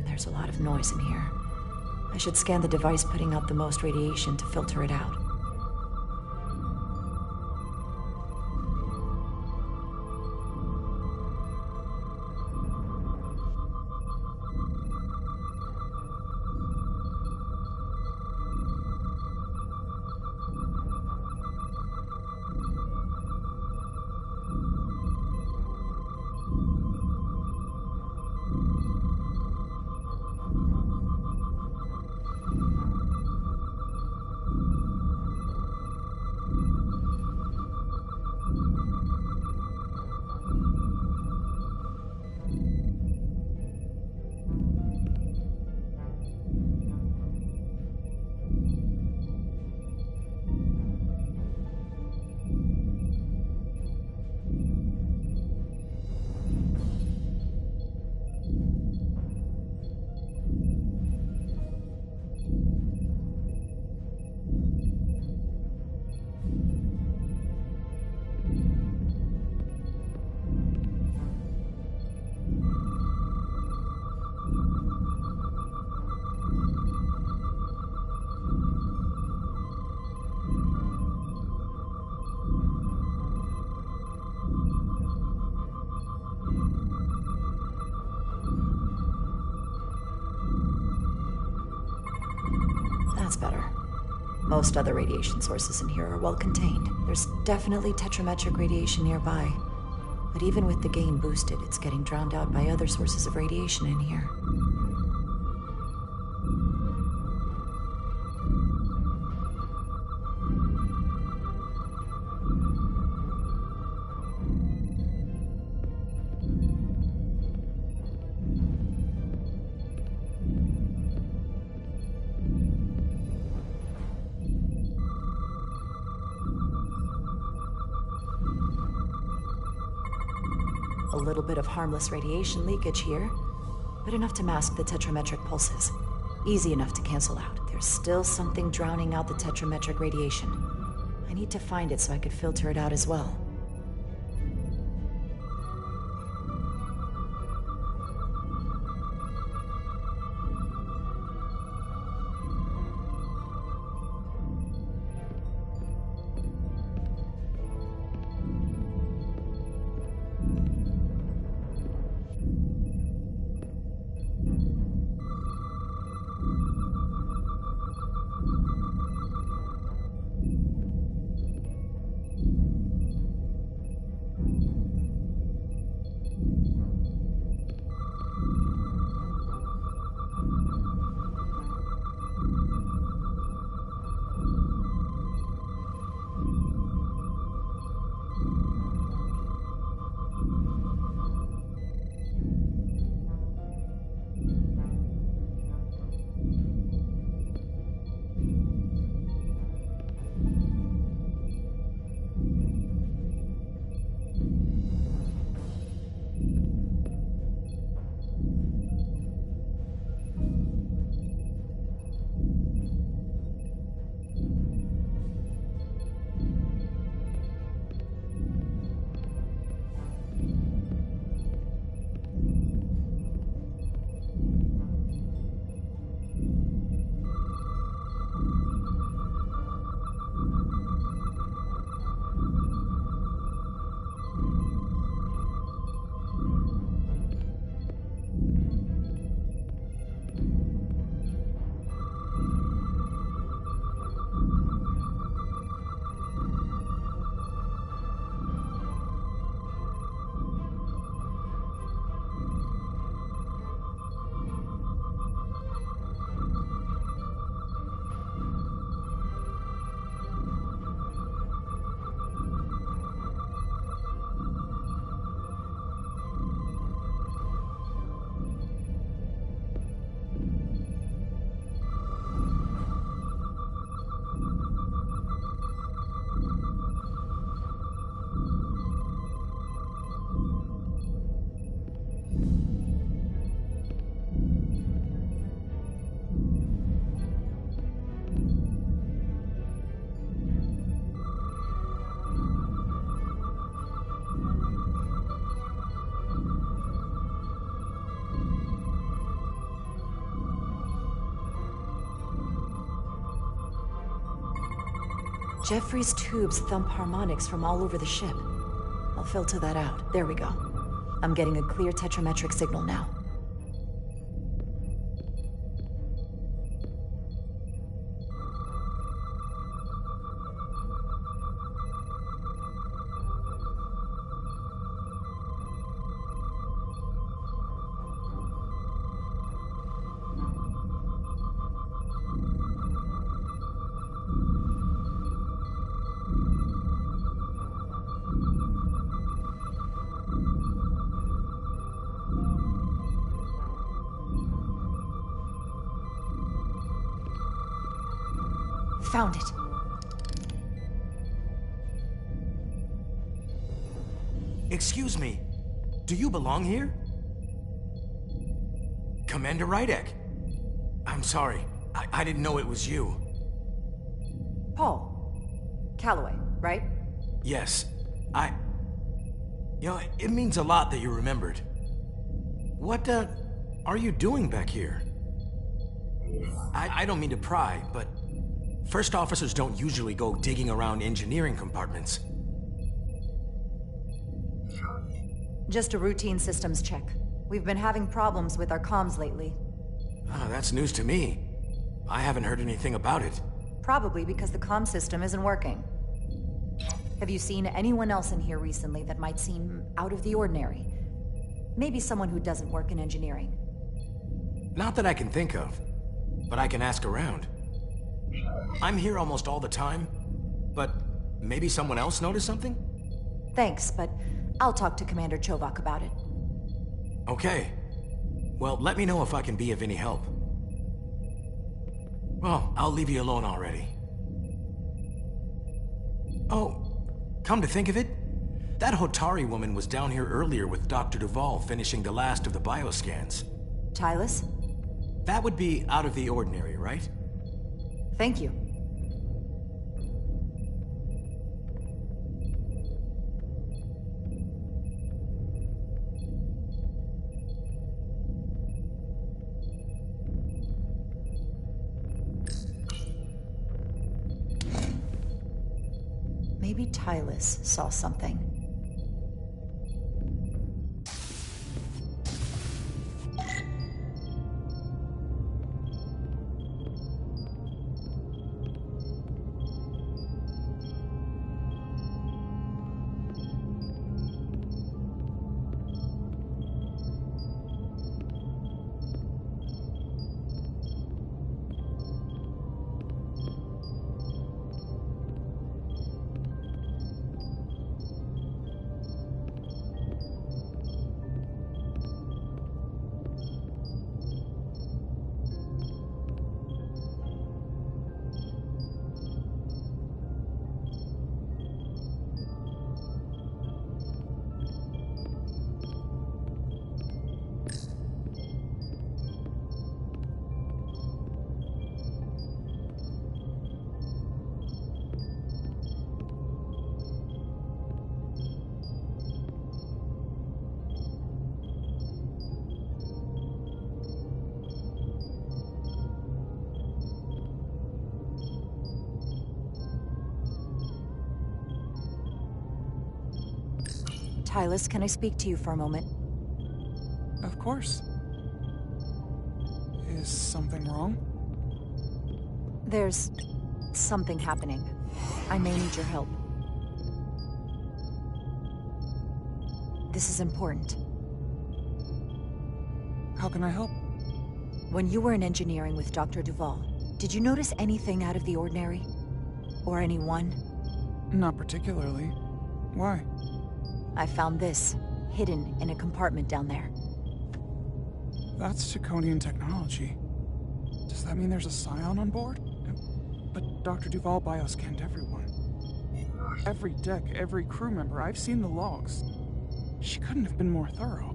There's a lot of noise in here. I should scan the device putting out the most radiation to filter it out. That's better. Most other radiation sources in here are well contained. There's definitely tetrametric radiation nearby. But even with the gain boosted, it's getting drowned out by other sources of radiation in here. A little bit of harmless radiation leakage here, but enough to mask the tetrametric pulses. Easy enough to cancel out. There's still something drowning out the tetrametric radiation. I need to find it so I could filter it out as well. Jeffrey's tubes thump harmonics from all over the ship. I'll filter that out. There we go. I'm getting a clear tetrametric signal now. Found it. Excuse me, do you belong here? Commander Rydek. I'm sorry, I didn't know it was you. Paul. Calloway, right? Yes, it means a lot that you remembered. What, are you doing back here? I don't mean to pry, but first officers don't usually go digging around engineering compartments. Just a routine systems check. We've been having problems with our comms lately. Oh, that's news to me. I haven't heard anything about it. Probably because the comm system isn't working. Have you seen anyone else in here recently that might seem out of the ordinary? Maybe someone who doesn't work in engineering. Not that I can think of, but I can ask around. I'm here almost all the time, but maybe someone else noticed something? Thanks, but I'll talk to Commander Chovak about it. Okay. Well, let me know if I can be of any help. Well, I'll leave you alone already. Oh, come to think of it, that Hotari woman was down here earlier with Dr. Duvall finishing the last of the bioscans. Tylus? That would be out of the ordinary, right? Thank you. Maybe Tylus saw something. Tylus, can I speak to you for a moment? Of course. Is something wrong? There's something happening. I may need your help. This is important. How can I help? When you were in engineering with Dr. Duvall, did you notice anything out of the ordinary? Or anyone? Not particularly. Why? I found this, hidden in a compartment down there. That's Chaconian technology. Does that mean there's a scion on board? But Dr. Duvall bioscanned everyone. Every deck, every crew member, I've seen the logs. She couldn't have been more thorough.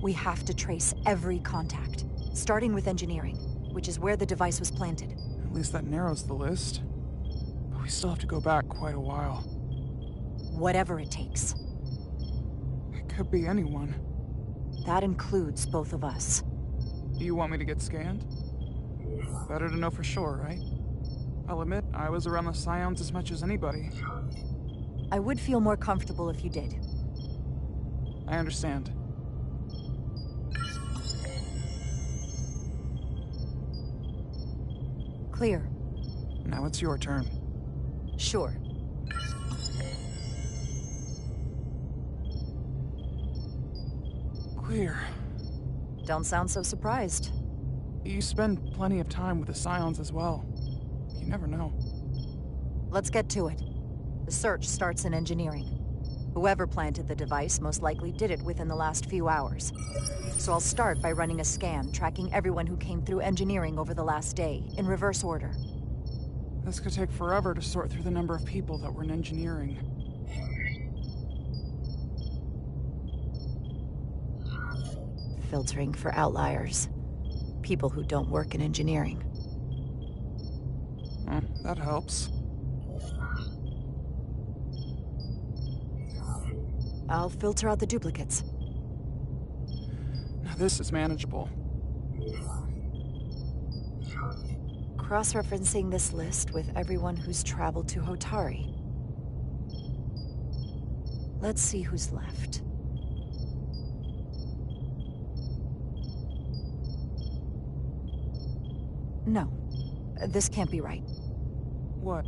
We have to trace every contact, starting with engineering, which is where the device was planted. At least that narrows the list. But we still have to go back quite a while. Whatever it takes. It could be anyone. That includes both of us. You want me to get scanned? Better to know for sure, right? I'll admit, I was around the Scions as much as anybody. I would feel more comfortable if you did. I understand. Clear. Now it's your turn. Sure. Clear. Don't sound so surprised. You spend plenty of time with the Scions as well. You never know. Let's get to it. The search starts in engineering. Whoever planted the device most likely did it within the last few hours. So I'll start by running a scan, tracking everyone who came through engineering over the last day, in reverse order. This could take forever to sort through the number of people that were in engineering. Filtering for outliers. People who don't work in engineering. That helps. I'll filter out the duplicates. Now this is manageable. Cross-referencing this list with everyone who's traveled to Hotari. Let's see who's left. No, this can't be right. What?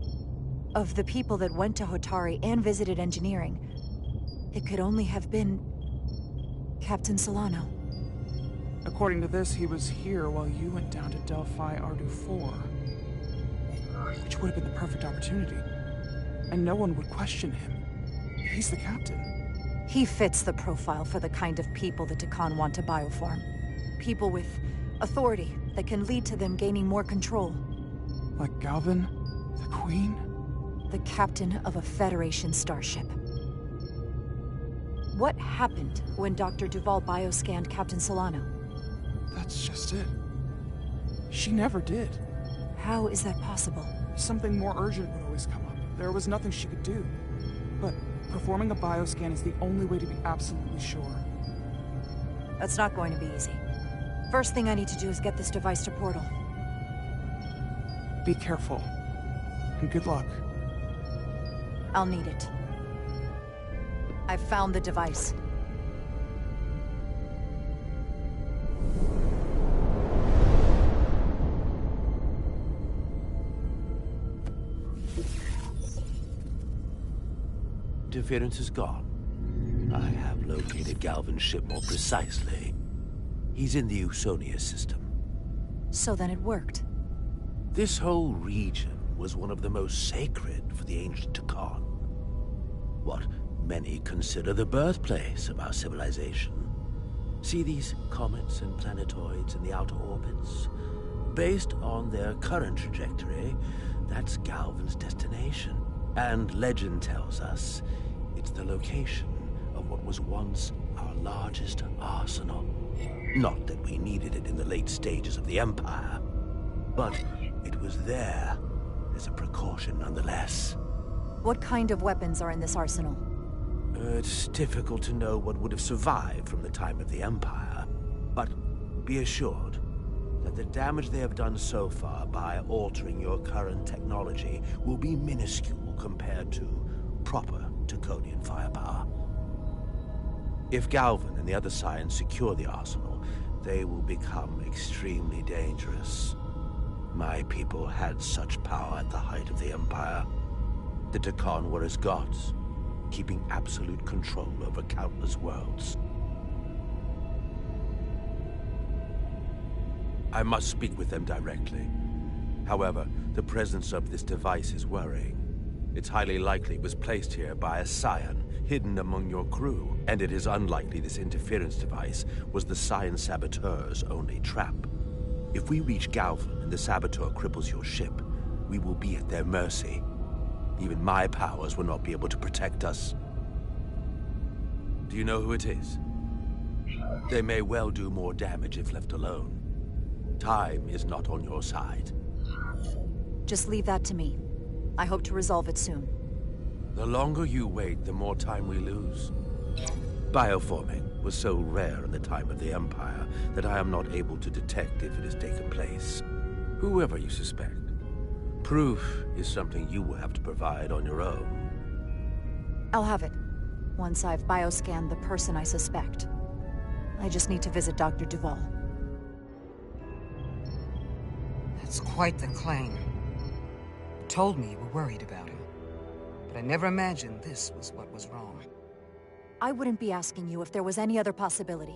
Of the people that went to Hotari and visited engineering, it could only have been Captain Solano. According to this, he was here while you went down to Delphi Ardu 4. Which would have been the perfect opportunity. And no one would question him. He's the captain. He fits the profile for the kind of people the Takan want to bioform. People with authority that can lead to them gaining more control. Like Galvin? The Queen? The captain of a Federation starship. What happened when Dr. Duval bioscanned Captain Solano? That's just it. She never did. How is that possible? Something more urgent would always come up. There was nothing she could do. But performing a bioscan is the only way to be absolutely sure. That's not going to be easy. First thing I need to do is get this device to Portal. Be careful. And good luck. I'll need it. I've found the device. Interference is gone. I have located Galvin's ship more precisely. He's in the Usonia system. So then it worked. This whole region was one of the most sacred for the ancient Takan. What many consider the birthplace of our civilization. See these comets and planetoids in the outer orbits? Based on their current trajectory, that's Galvin's destination. And legend tells us it's the location of what was once our largest arsenal. Not that we needed it in the late stages of the Empire, but it was there as a precaution nonetheless. What kind of weapons are in this arsenal? It's difficult to know what would have survived from the time of the Empire, but be assured that the damage they have done so far by altering your current technology will be minuscule compared to proper Taconian firepower. If Galvin and the other Scions secure the arsenal, they will become extremely dangerous. My people had such power at the height of the Empire. The Takan were as gods, keeping absolute control over countless worlds. I must speak with them directly. However, the presence of this device is worrying. It's highly likely it was placed here by a Scion, hidden among your crew, and it is unlikely this interference device was the Scion saboteur's only trap. If we reach Galvin and the saboteur cripples your ship, we will be at their mercy. Even my powers will not be able to protect us. Do you know who it is? They may well do more damage if left alone. Time is not on your side. Just leave that to me. I hope to resolve it soon. The longer you wait, the more time we lose. Bioforming was so rare in the time of the Empire that I am not able to detect if it has taken place. Whoever you suspect, Proof is something you will have to provide on your own. I'll have it, once I've bioscanned the person I suspect. I just need to visit Dr. Duval. That's quite the claim. You told me you were worried about him, but I never imagined this was what was wrong. I wouldn't be asking you if there was any other possibility.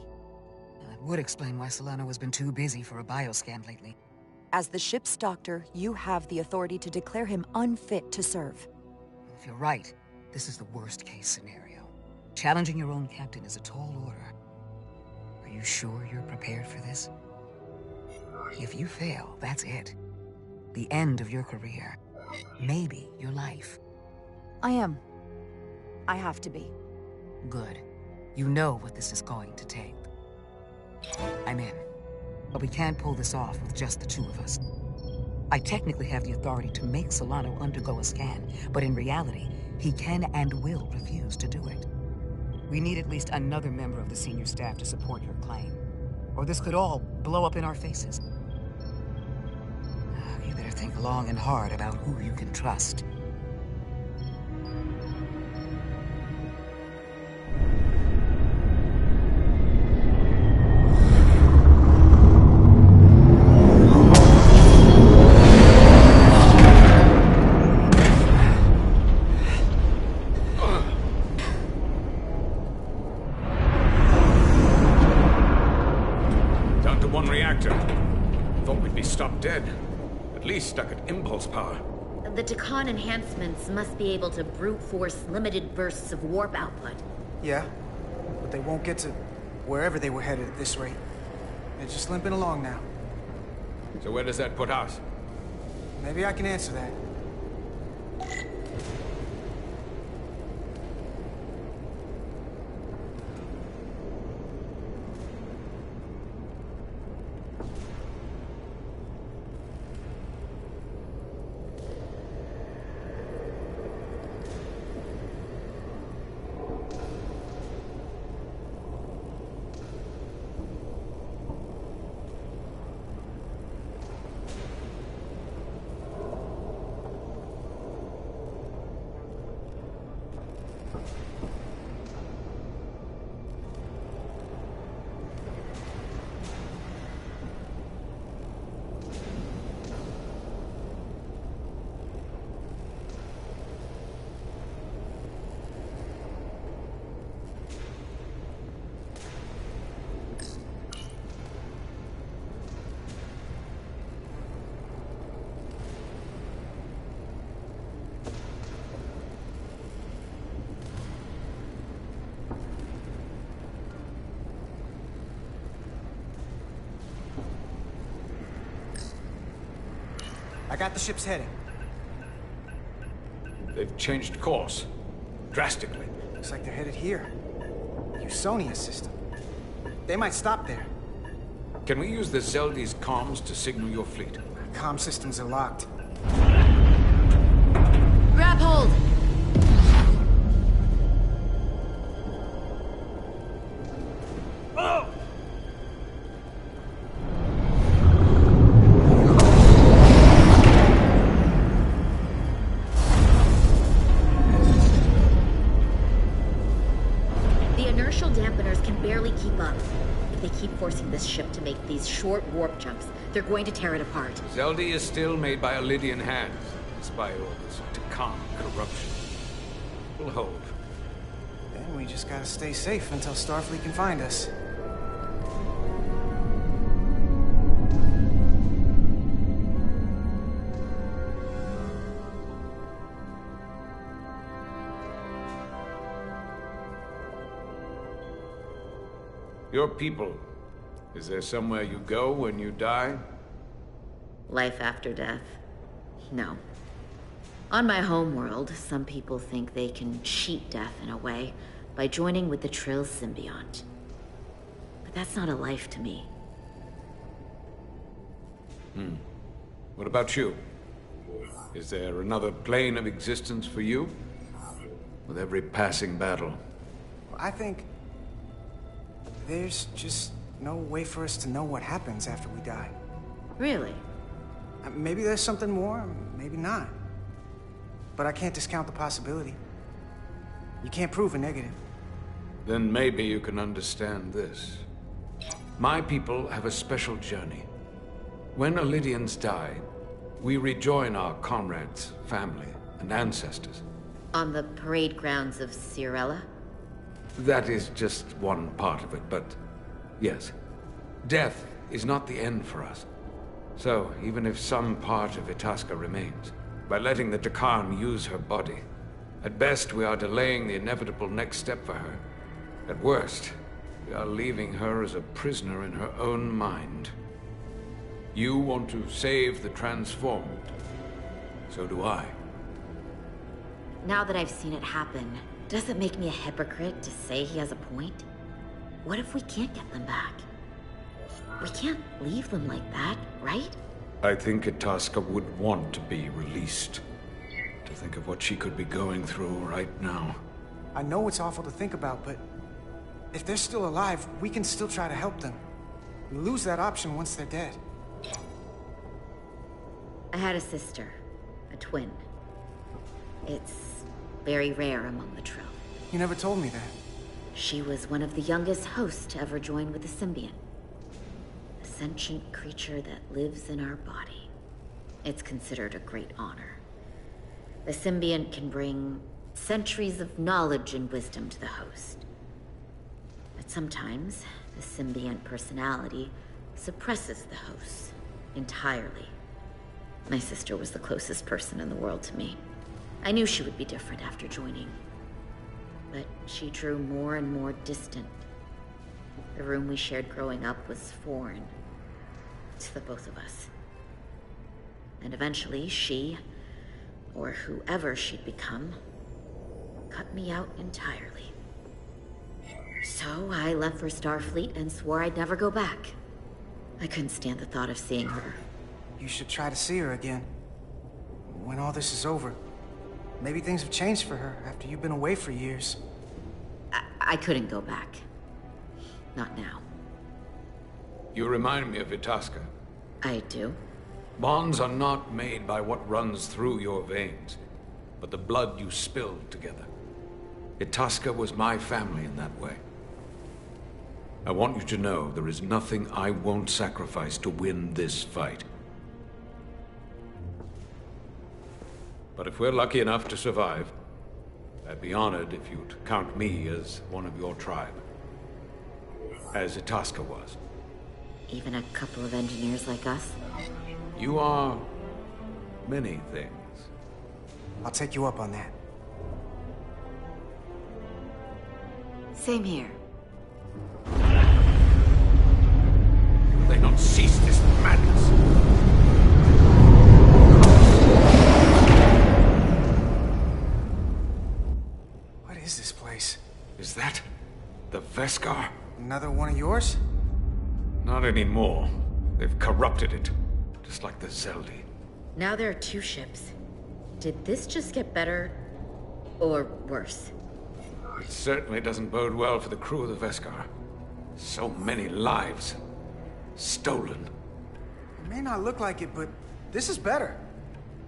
That would explain why Solano has been too busy for a bioscan lately. As the ship's doctor, you have the authority to declare him unfit to serve. If you're right, this is the worst-case scenario. Challenging your own captain is a tall order. Are you sure you're prepared for this? If you fail, that's it. The end of your career. Maybe your life. I am. I have to be. Good. You know what this is going to take. I'm in. But we can't pull this off with just the two of us. I technically have the authority to make Solano undergo a scan, but in reality, he can and will refuse to do it. We need at least another member of the senior staff to support your claim, or this could all blow up in our faces. You better think long and hard about who you can trust. Dead. At least stuck at impulse power. The Takan enhancements must be able to brute force limited bursts of warp output. Yeah, but they won't get to wherever they were headed at this rate. They're just limping along now. So where does that put us? Maybe I can answer that. I got the ship's heading. They've changed course. Drastically. Looks like they're headed here. Usonia system. They might stop there. Can we use the Zeldi's comms to signal your fleet? Comm systems are locked. Grab hold! Oh! The inertial dampeners can barely keep up. If they keep forcing this ship to make these short warp jumps, they're going to tear it apart. Zeldi is still made by Lydian hands, despite all this Takan corruption. We'll hold. Then we just gotta stay safe until Starfleet can find us. Your people. Is there somewhere you go when you die? Life after death? No. On my homeworld, some people think they can cheat death in a way by joining with the Trill symbiont. But that's not a life to me. What about you? Is there another plane of existence for you? With every passing battle. I think there's just no way for us to know what happens after we die. Really? Maybe there's something more, maybe not. But I can't discount the possibility. You can't prove a negative. Then maybe you can understand this. My people have a special journey. When Illydians die, we rejoin our comrades, family, and ancestors. On the parade grounds of Cirella? That is just one part of it, but yes. Death is not the end for us. So, even if some part of Itasca remains, by letting the Dakarn use her body, at best we are delaying the inevitable next step for her. At worst, we are leaving her as a prisoner in her own mind. You want to save the transformed. So do I. Now that I've seen it happen, does it make me a hypocrite to say he has a point? What if we can't get them back? We can't leave them like that, right? I think Itasca would want to be released. To think of what she could be going through right now. I know it's awful to think about, but if they're still alive, we can still try to help them. We lose that option once they're dead. I had a sister, a twin. It's very rare among the Trill. You never told me that. She was one of the youngest hosts to ever join with the symbiont. A sentient creature that lives in our body. It's considered a great honor. The symbiont can bring centuries of knowledge and wisdom to the host. But sometimes, the symbiont personality suppresses the host entirely. My sister was the closest person in the world to me. I knew she would be different after joining. But she drew more and more distant. The room we shared growing up was foreign to the both of us. And eventually she, or whoever she'd become, cut me out entirely. So I left for Starfleet and swore I'd never go back. I couldn't stand the thought of seeing her. You should try to see her again. When all this is over. Maybe things have changed for her after you've been away for years. I couldn't go back. Not now. You remind me of Itasca. I do? Bonds are not made by what runs through your veins, but the blood you spilled together. Itasca was my family in that way. I want you to know there is nothing I won't sacrifice to win this fight. But if we're lucky enough to survive, I'd be honored if you'd count me as one of your tribe. As Itasca was. Even a couple of engineers like us? You are many things. I'll take you up on that. Same here. They not cease this madness. What is this place? Is that the Veskar? Another one of yours? Not anymore. They've corrupted it. Just like the Zeldi. Now there are two ships. Did this just get better? Or worse? It certainly doesn't bode well for the crew of the Veskar. So many lives. Stolen. It may not look like it, but this is better.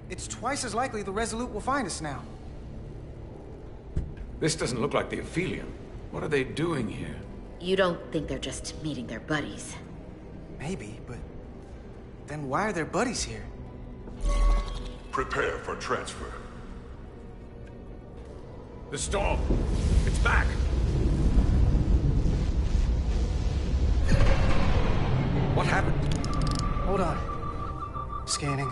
It's twice as likely the Resolute will find us now. This doesn't look like the Aphelion. What are they doing here? You don't think they're just meeting their buddies? Maybe, but then why are their buddies here? Prepare for transfer. The storm! It's back! What happened? Hold on. Scanning.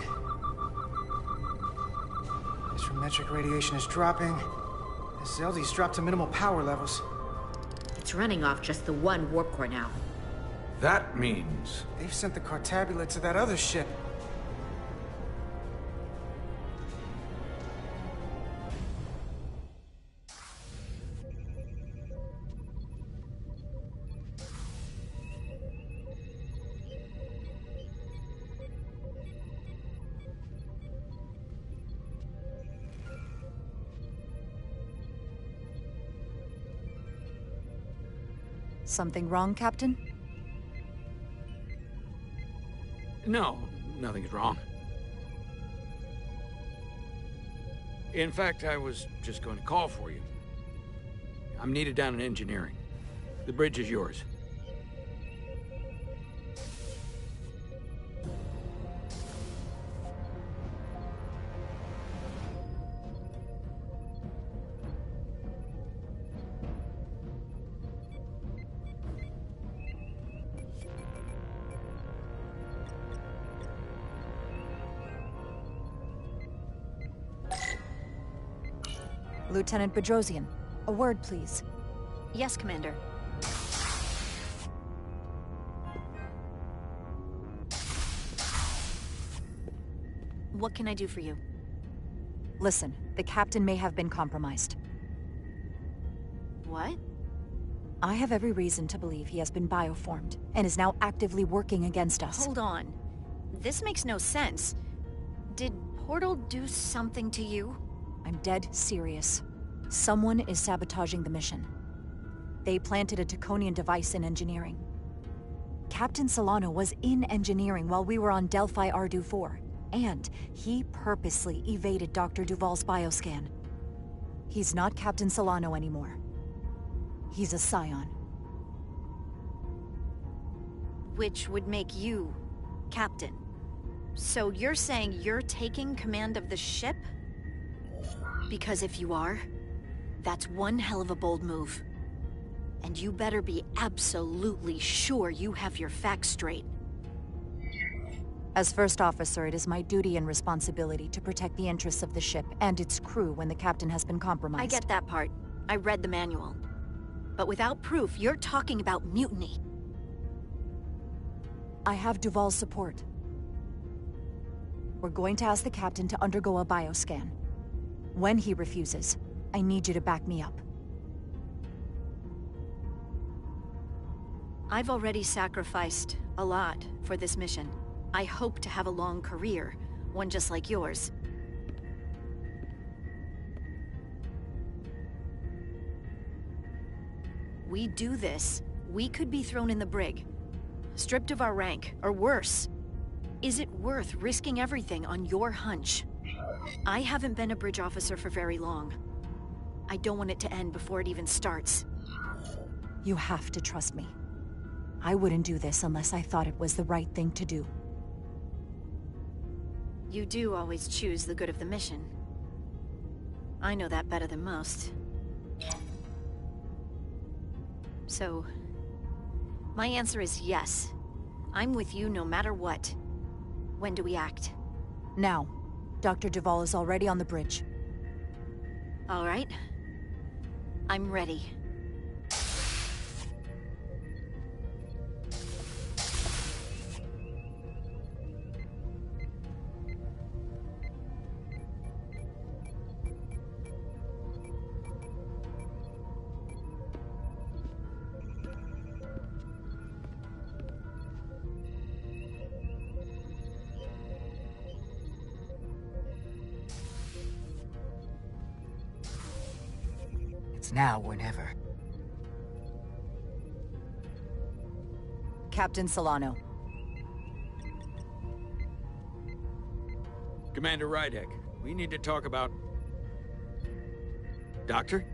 Astrometric radiation is dropping. The Zeldi's dropped to minimal power levels. It's running off just the one warp core now. That means... They've sent the Cartabula to that other ship. Something wrong, Captain? No, nothing's wrong. In fact, I was just going to call for you. I'm needed down in engineering. The bridge is yours. Lieutenant Bedrosian, a word, please. Yes, Commander. What can I do for you? Listen, the captain may have been compromised. What? I have every reason to believe he has been bioformed, and is now actively working against us. Hold on. This makes no sense. Did Portal do something to you? I'm dead serious. Someone is sabotaging the mission. They planted a Taconian device in engineering. Captain Solano was in engineering while we were on Delphi Ardu 4, and he purposely evaded Dr. Duval's bioscan. He's not Captain Solano anymore. He's a Scion. Which would make you Captain. So you're saying you're taking command of the ship? Because if you are, that's one hell of a bold move. And you better be absolutely sure you have your facts straight. As first officer, it is my duty and responsibility to protect the interests of the ship and its crew when the captain has been compromised. I get that part. I read the manual. But without proof, you're talking about mutiny. I have Duval's support. We're going to ask the captain to undergo a bioscan. When he refuses, I need you to back me up. I've already sacrificed a lot for this mission. I hope to have a long career, one just like yours. We do this, we could be thrown in the brig, stripped of our rank, or worse. Is it worth risking everything on your hunch? I haven't been a bridge officer for very long. I don't want it to end before it even starts. You have to trust me. I wouldn't do this unless I thought it was the right thing to do. You do always choose the good of the mission. I know that better than most. So, my answer is yes. I'm with you no matter what. When do we act? Now. Dr. Duval is already on the bridge. All right. I'm ready. It's now or never. Captain Solano. Commander Rydek, we need to talk about... Doctor?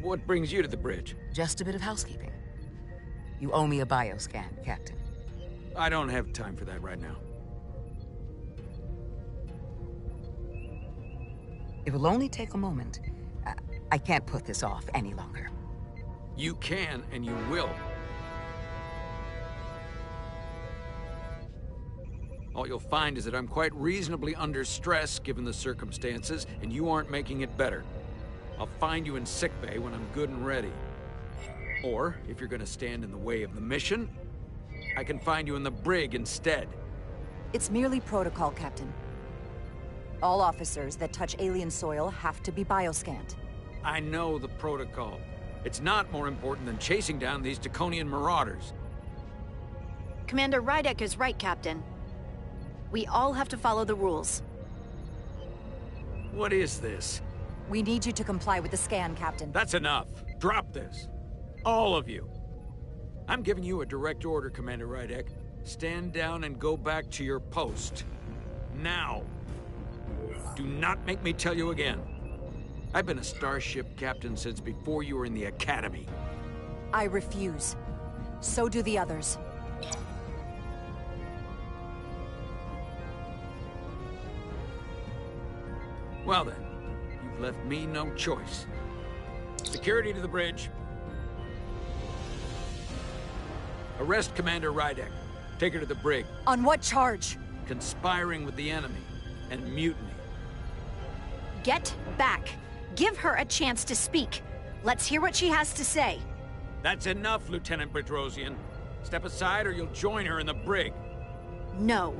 What brings you to the bridge? Just a bit of housekeeping. You owe me a bioscan, Captain. I don't have time for that right now. It will only take a moment. I can't put this off any longer. You can, and you will. All you'll find is that I'm quite reasonably under stress given the circumstances, and you aren't making it better. I'll find you in sickbay when I'm good and ready. Or, if you're gonna stand in the way of the mission, I can find you in the brig instead. It's merely protocol, Captain. All officers that touch alien soil have to be bioscanned. I know the protocol. It's not more important than chasing down these Taconian marauders. Commander Rydek is right, Captain. We all have to follow the rules. What is this? We need you to comply with the scan, Captain. That's enough. Drop this. All of you. I'm giving you a direct order, Commander Rydek. Stand down and go back to your post. Now. Do not make me tell you again. I've been a starship captain since before you were in the academy. I refuse. So do the others. Well then, you've left me no choice. Security to the bridge. Arrest Commander Rydek. Take her to the brig. On what charge? Conspiring with the enemy and mutiny. Get back. Give her a chance to speak. Let's hear what she has to say. That's enough, Lieutenant Bedrosian. Step aside or you'll join her in the brig. No.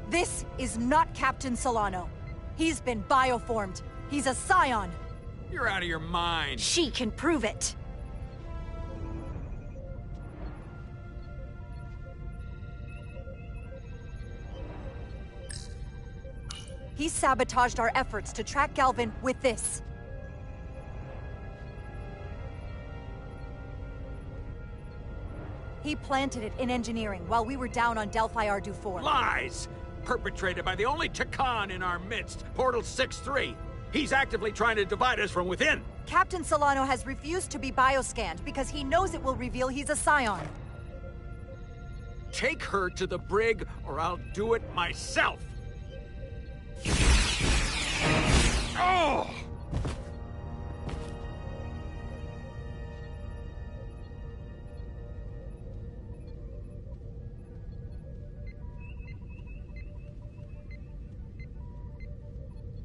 This is not Captain Solano. He's been bioformed. He's a scion. You're out of your mind. She can prove it. He sabotaged our efforts to track Galvin with this. He planted it in engineering while we were down on Delphi Ardu 4. Lies! Perpetrated by the only Takan in our midst, Portal 6-3. He's actively trying to divide us from within. Captain Solano has refused to be bioscanned because he knows it will reveal he's a scion. Take her to the brig or I'll do it myself. Oh!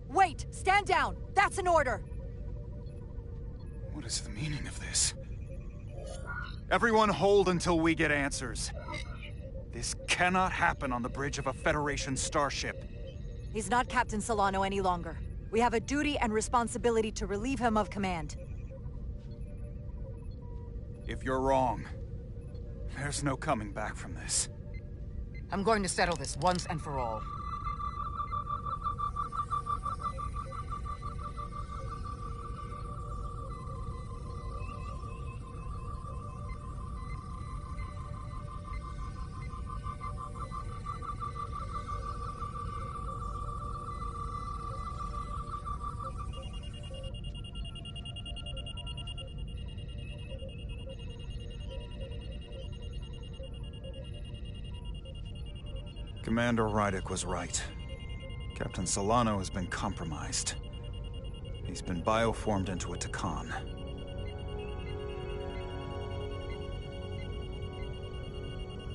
Wait! Stand down! That's an order! What is the meaning of this? Everyone hold until we get answers. This cannot happen on the bridge of a Federation starship. He's not Captain Solano any longer. We have a duty and responsibility to relieve him of command. If you're wrong, there's no coming back from this. I'm going to settle this once and for all. Commander Rydek was right. Captain Solano has been compromised. He's been bioformed into a Takan.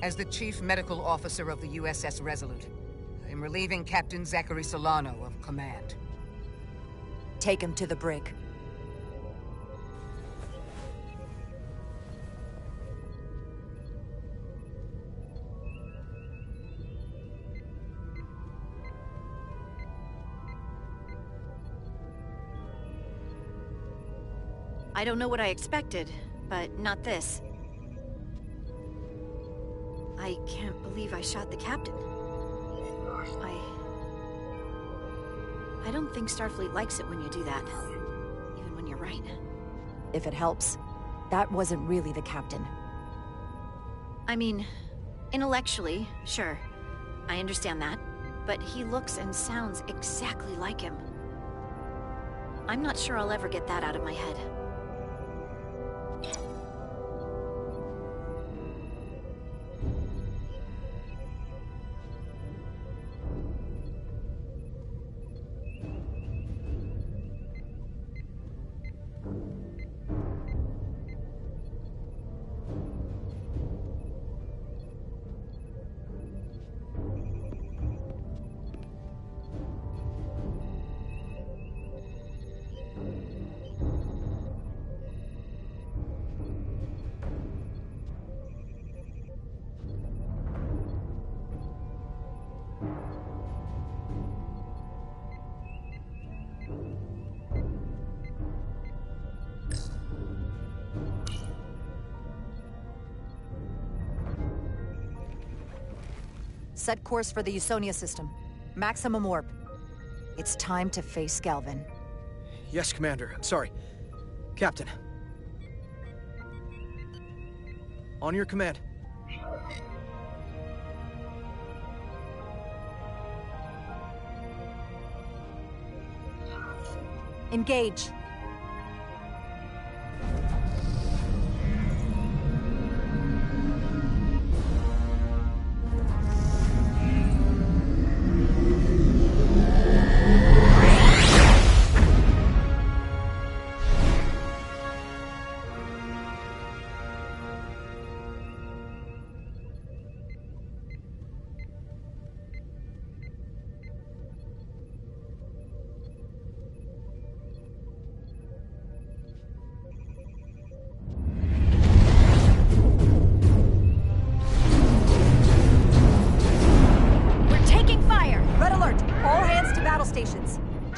As the Chief Medical Officer of the USS Resolute, I am relieving Captain Zachary Solano of command. Take him to the brig. I don't know what I expected, but not this. I can't believe I shot the captain. I don't think Starfleet likes it when you do that. Even when you're right. If it helps, that wasn't really the captain. I mean, intellectually, sure. I understand that. But he looks and sounds exactly like him. I'm not sure I'll ever get that out of my head. Set course for the Usonia system. Maximum warp. It's time to face Galvin. Yes, Commander. Sorry. Captain. On your command. Engage.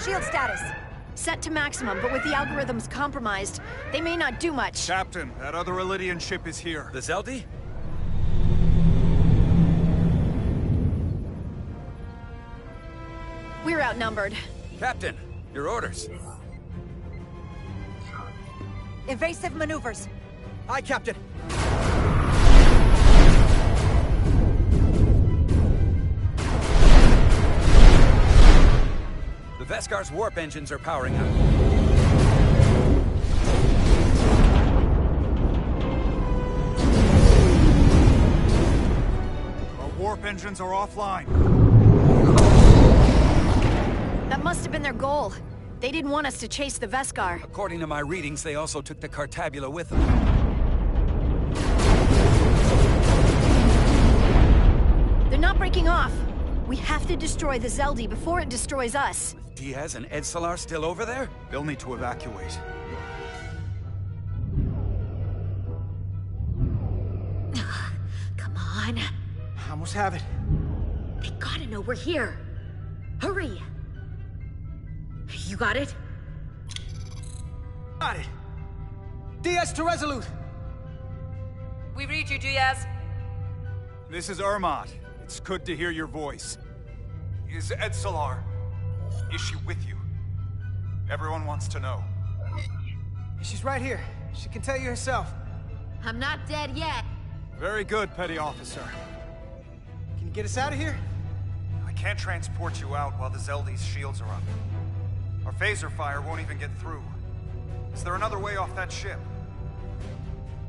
Shield status. Set to maximum, but with the algorithms compromised, they may not do much. Captain, that other Elydian ship is here. The Zeldi? We're outnumbered. Captain, your orders. Evasive maneuvers. Aye, Captain. The Veskar's warp engines are powering up. Our warp engines are offline. That must have been their goal. They didn't want us to chase the Veskar. According to my readings, they also took the Cartabula with them. They're not breaking off. We have to destroy the Zeldi before it destroys us. With Diaz and Edsalar still over there? They'll need to evacuate. Come on. I almost have it. They gotta know we're here. Hurry! You got it? Got it. Diaz to Resolute. We read you, Diaz. This is Ermot. It's good to hear your voice. Is Edsalar... is she with you? Everyone wants to know. She's right here. She can tell you herself. I'm not dead yet. Very good, Petty Officer. Can you get us out of here? I can't transport you out while the Zeldi's shields are up. Our phaser fire won't even get through. Is there another way off that ship?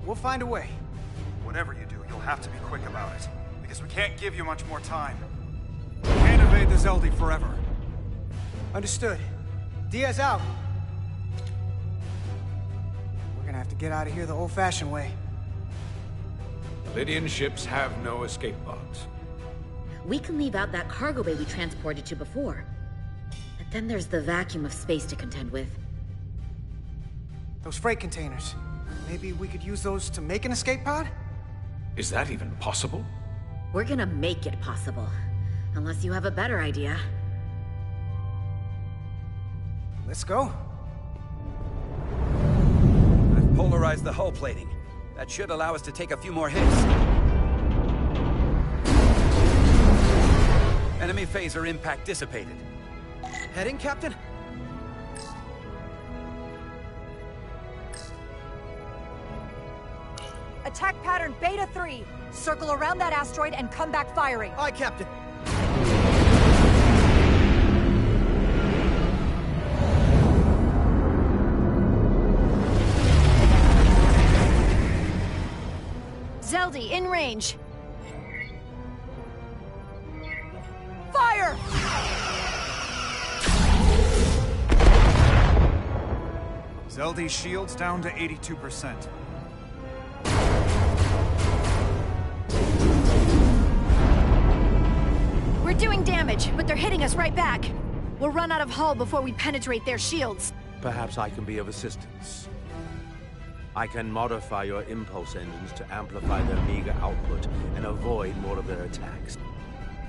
We'll find a way. Whatever you do, you'll have to be quick about it. Because we can't give you much more time. We can't evade the Zeldi forever. Understood. Diaz out. We're gonna have to get out of here the old-fashioned way. Lydian ships have no escape pods. We can leave out that cargo bay we transported to before. But then there's the vacuum of space to contend with. Those freight containers. Maybe we could use those to make an escape pod? Is that even possible? We're gonna make it possible. Unless you have a better idea. Let's go. I've polarized the hull plating. That should allow us to take a few more hits. Enemy phaser impact dissipated. Heading, Captain? Attack pattern Beta 3. Circle around that asteroid and come back firing. Aye, Captain. Zeldi, in range. Fire! Zeldi's shields down to 82%. We're doing damage, but they're hitting us right back. We'll run out of hull before we penetrate their shields. Perhaps I can be of assistance. I can modify your impulse engines to amplify their meager output and avoid more of their attacks.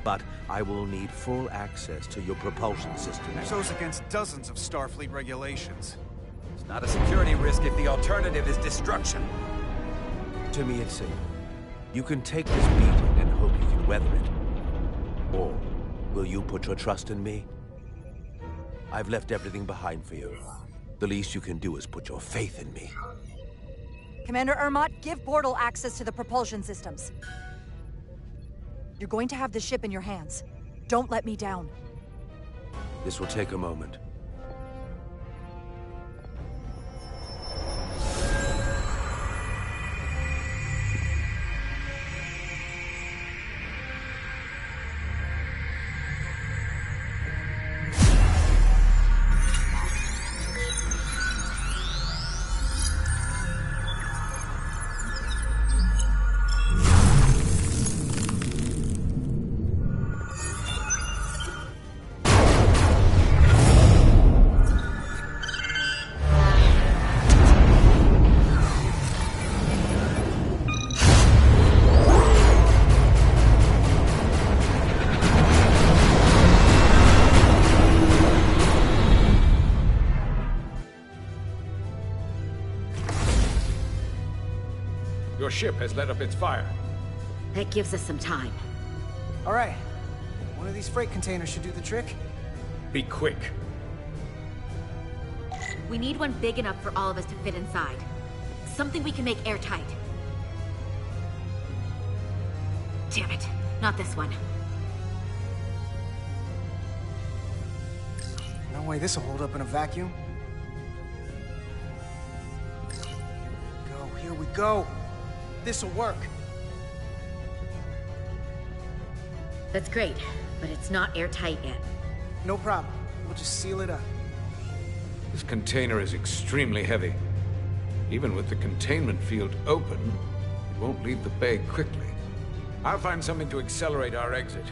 But I will need full access to your propulsion system. This goes against dozens of Starfleet regulations. It's not a security risk if the alternative is destruction. To me, it's simple. You can take this beating and hope you can weather it. Or will you put your trust in me? I've left everything behind for you. The least you can do is put your faith in me. Commander Ermot, give portal access to the propulsion systems. You're going to have the ship in your hands. Don't let me down. This will take a moment. ship has let up its fire. That gives us some time. All right. One of these freight containers should do the trick. Be quick. We need one big enough for all of us to fit inside. Something we can make airtight. Damn it, not this one. No way this will hold up in a vacuum. Here we go. This'll work. That's great, but it's not airtight yet. No problem. We'll just seal it up. This container is extremely heavy. Even with the containment field open, it won't leave the bay quickly. I'll find something to accelerate our exit.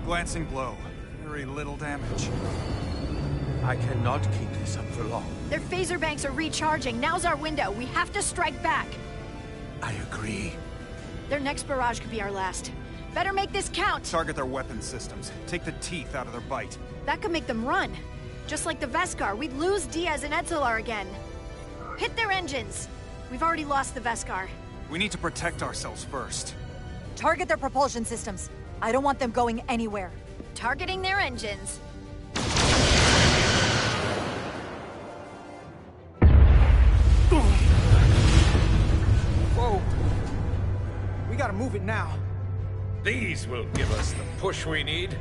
Glancing blow. Very little damage. I cannot keep this up for long. Their phaser banks are recharging. Now's our window. We have to strike back. I agree. Their next barrage could be our last. Better make this count. Target their weapon systems. Take the teeth out of their bite. That could make them run. Just like the Veskar, we'd lose Diaz and Etzelar again. Hit their engines. We've already lost the Veskar. We need to protect ourselves first. Target their propulsion systems. I don't want them going anywhere. Targeting their engines. Whoa. We gotta move it now. These will give us the push we need.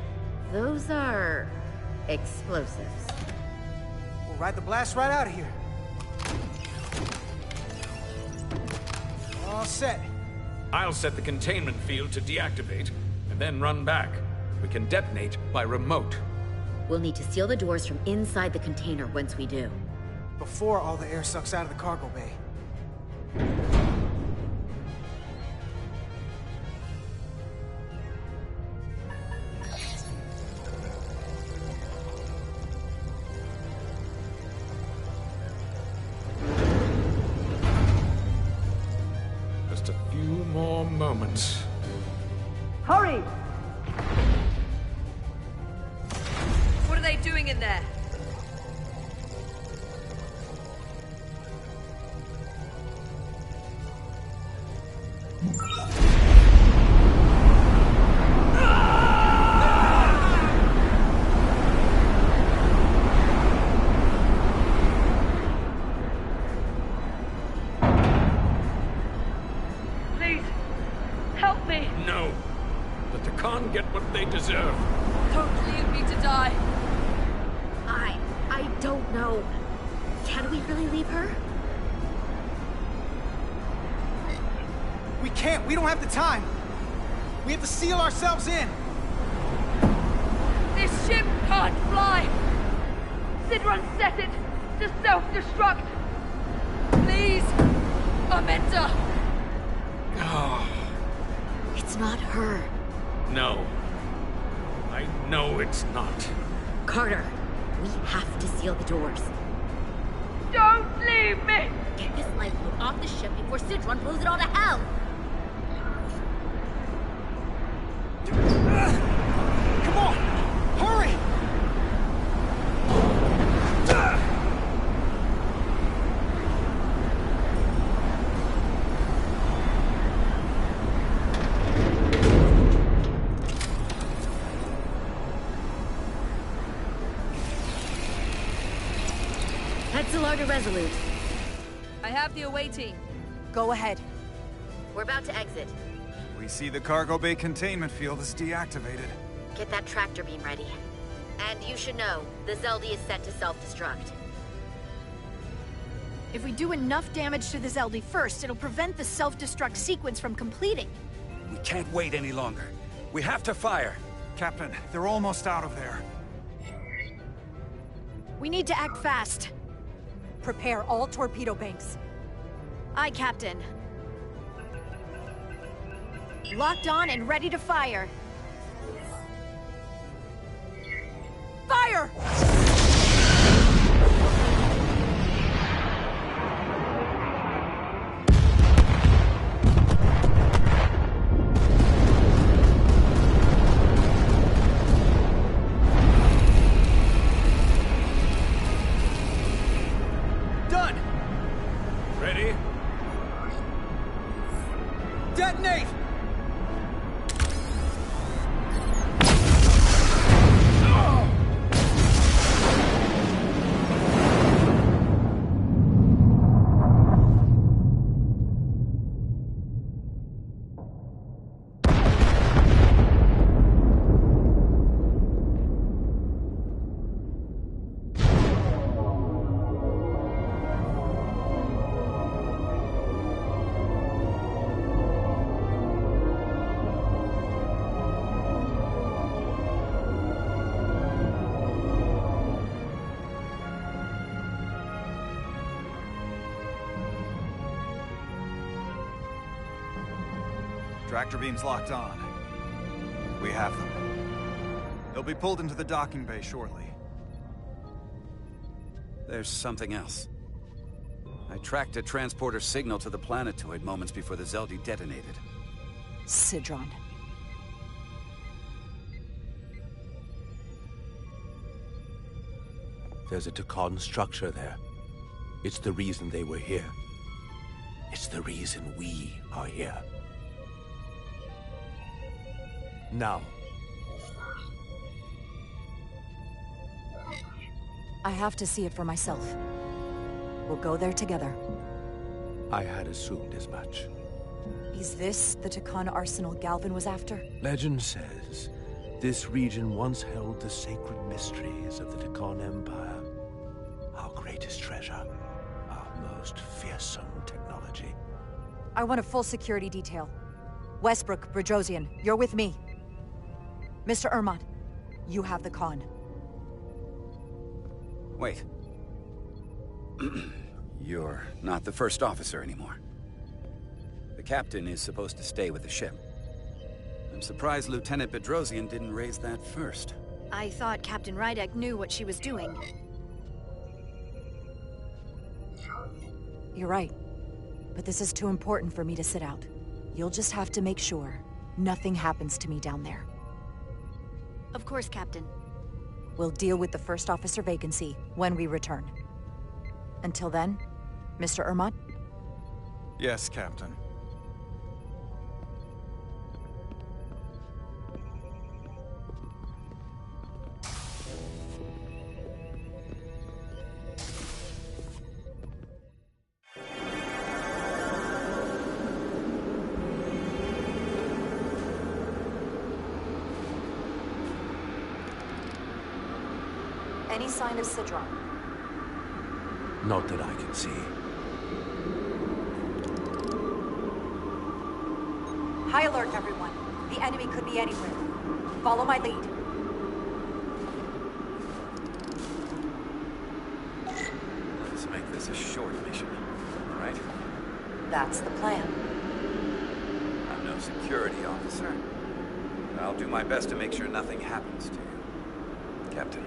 Those are explosives. We'll ride the blast right out of here. All set. I'll set the containment field to deactivate, and then run back. We can detonate by remote. We'll need to seal the doors from inside the container once we do. Before all the air sucks out of the cargo bay. Just a few more moments. Hurry! What are they doing in there? Please, help me! No. Let the Khan get what they deserve. Don't leave me to die. I don't know. Can we really leave her? We can't. We don't have the time. We have to seal ourselves in. This ship can't fly! Sidron set it to self-destruct! Please! Amenta! It's not her. No. I know it's not. Carter, we have to seal the doors. Don't leave me! Get this lifeboat off the ship before Sidron blows it all to hell! Come on! Hurry! Etzelar to Resolute. I have the away team. Go ahead. We're about to exit. We see the cargo bay containment field is deactivated. Get that tractor beam ready. And you should know, the Zeldy is set to self-destruct. If we do enough damage to the Zeldy first, it'll prevent the self-destruct sequence from completing. We can't wait any longer. We have to fire. Captain, they're almost out of there. We need to act fast. Prepare all torpedo banks. Aye, Captain. Locked on and ready to fire. Fire! Tractor beam's locked on. We have them. They'll be pulled into the docking bay shortly. There's something else. I tracked a transporter signal to the planetoid moments before the Zeldi detonated. Sidron. There's a Takan structure there. It's the reason they were here. It's the reason we are here. Now. I have to see it for myself. We'll go there together. I had assumed as much. Is this the Takan arsenal Galvin was after? Legend says this region once held the sacred mysteries of the Takan Empire. Our greatest treasure. Our most fearsome technology. I want a full security detail. Westbrook, Bridrosian, you're with me. Mr. Ermont, you have the con. Wait. You're not the first officer anymore. The captain is supposed to stay with the ship. I'm surprised Lieutenant Bedrosian didn't raise that first. I thought Captain Rydek knew what she was doing. You're right. But this is too important for me to sit out. You'll just have to make sure nothing happens to me down there. Of course, Captain. We'll deal with the first officer vacancy when we return. Until then, Mr. Ermont? Yes, Captain. Any sign of Sidron? Not that I can see. High alert, everyone. The enemy could be anywhere. Follow my lead. Let's make this a short mission, all right? That's the plan. I'm no security officer. I'll do my best to make sure nothing happens to you, Captain.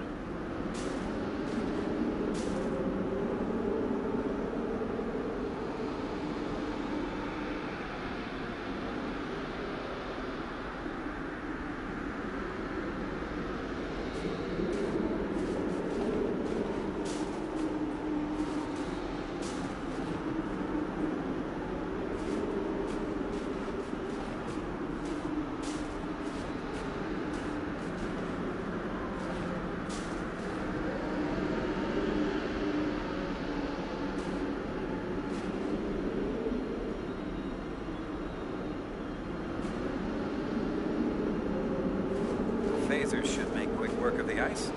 Phasers should make quick work of the ice.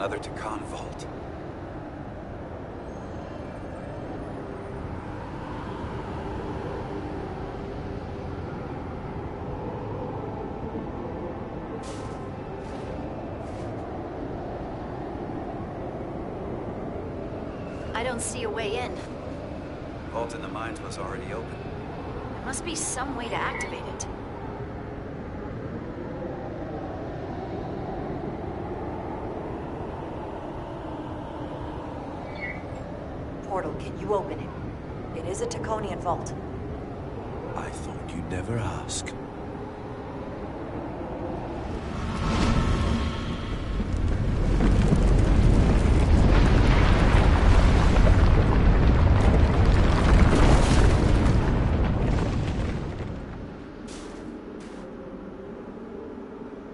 another Takan vault. I don't see a way in. Vault in the mines was already open. There must be some way to activate it. Portal, can you open it? It is a Taconian vault. I thought you'd never ask.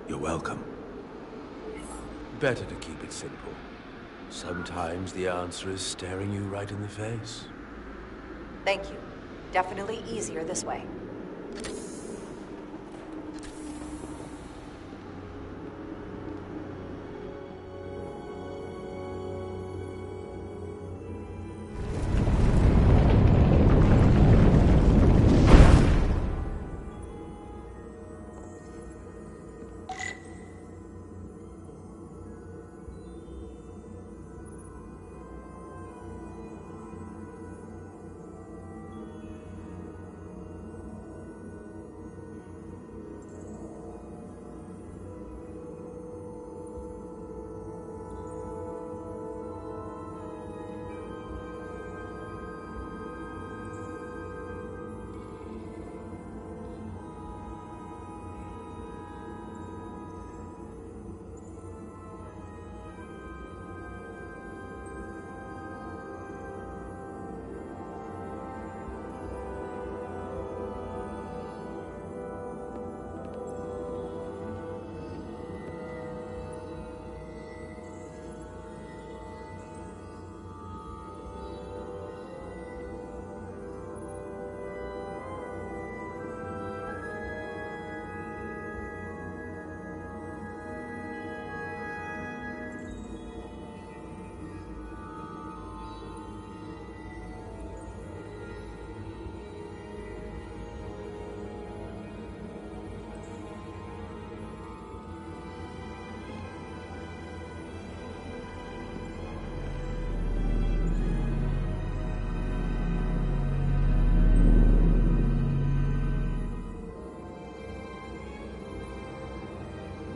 You're welcome. Better to keep it simple. Sometimes the answer is staring you right in the face. Thank you. Definitely easier this way.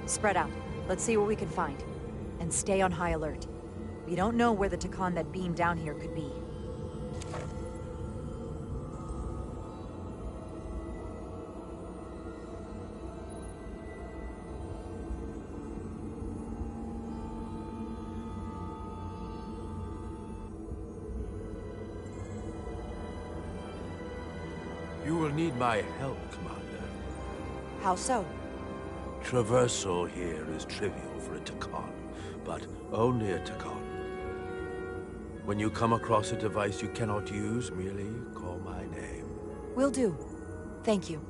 Spread out. Let's see what we can find. And stay on high alert. We don't know where the Takan that beamed down here could be. You will need my help, Commander. How so? Traversal here is trivial for a Takan, but only a Takan. When you come across a device you cannot use, merely call my name. Will do. Thank you.